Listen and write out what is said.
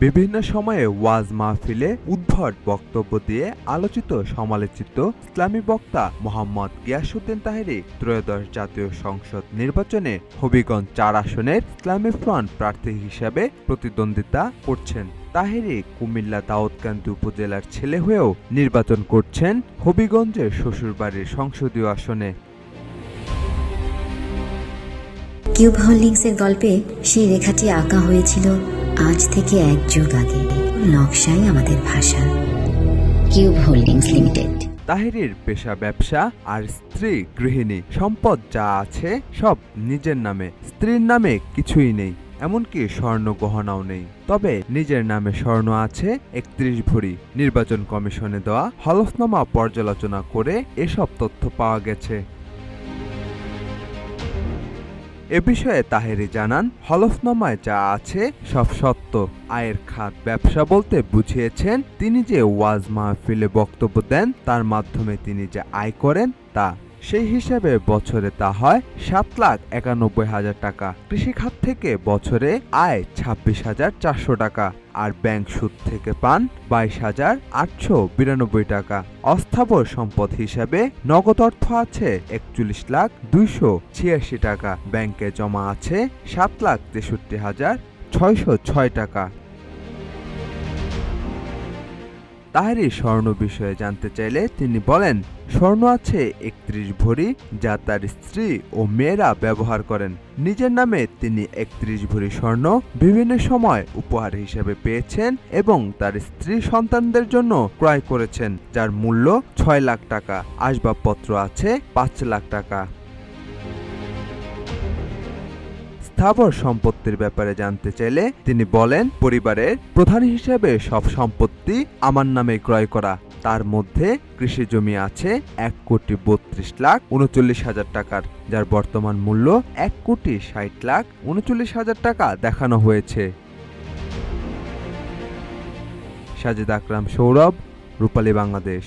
বিভিন্ন সময়ে ওয়াজ মাহফিলে উদ্ভট বক্তব্য দিয়ে আলোচিত সমালোচিত ইসলামী বক্তা মোহাম্মদ গিয়াসউদ্দিন তাহেরী ত্রয়োদশ জাতীয় সংসদ নির্বাচনে হবিগঞ্জ ৪ আসনের ইসলামী ফ্রন্ট প্রার্থী হিসেবে প্রতিদ্বন্দ্বিতা করছেন। তাহেরী কুমিল্লা দাউদকান্দি উপজেলার ছেলে হয়েও নির্বাচন করছেন হবিগঞ্জের শ্বশুরবাড়ির সংসদীয় আসনে। কিউব হোল্ডিংসের গল্পে সেই রেখাটি আঁকা হয়েছিল আজ থেকে ১ যুগ আগে। নকশাই আমাদের ভাষা। Cube holdings limited. তাহেরীর পেশা ব্যবসা আর স্ত্রী গৃহিণী। সম্পদ যা আছে সব নিজের নামে, স্ত্রীর নামে কিছুই নেই, এমনকি স্বর্ণ গহনাও নেই। তবে নিজের নামে স্বর্ণ আছে ৩১ ভরি। নির্বাচন কমিশনে দেওয়া হলফনামা পর্যালোচনা করে এসব তথ্য পাওয়া গেছে। এ বিষয়ে তাহেরী জানান, হলফনামায় যা আছে সব সত্য। আয়ের খাত ব্যবসা বলতে বুঝিয়েছেন তিনি যে ওয়াজ মাহফিলে বক্তব্য দেন তার মাধ্যমে তিনি যে আয় করেন তা। সেই হিসাবে বছরে তা হয় ৭,৯১,০০০ টাকা। কৃষিখাত থেকে বছরে আয় ২৬,৪০০ টাকা আর ব্যাংক সুদ থেকে পান ২২,৮৯২ টাকা। অস্থাবর সম্পদ হিসাবে নগদ অর্থ আছে ৪১,২৮৬ টাকা। ব্যাংকে জমা আছে ৭,৬৩,৬০৬ টাকা। তাহেরী স্বর্ণ বিষয়ে জানতে চাইলে তিনি বলেন, স্বর্ণ আছে ৩১ ভরি যা তার স্ত্রী ও মেয়েরা ব্যবহার করেন। নিজের নামে তিনি ৩১ ভরি স্বর্ণ বিভিন্ন সময় উপহার হিসেবে পেয়েছেন এবং তার স্ত্রী সন্তানদের জন্য ক্রয় করেছেন, যার মূল্য ৬ লাখ টাকা। আসবাবপত্র আছে ৫ লাখ টাকা। স্থাবর সম্পত্তির ব্যাপারে জানতে চাইলে তিনি বলেন, পরিবারের প্রধান হিসেবে সব সম্পত্তি আমার নামে ক্রয় করা। তার মধ্যে কৃষি জমি আছে ১,৩২,৩৯,০০০ টাকার, যার বর্তমান মূল্য ১,৬০,৩৯,০০০ টাকা দেখানো হয়েছে। সাজিদ আকরাম, সৌরভ, রূপালী বাংলাদেশ।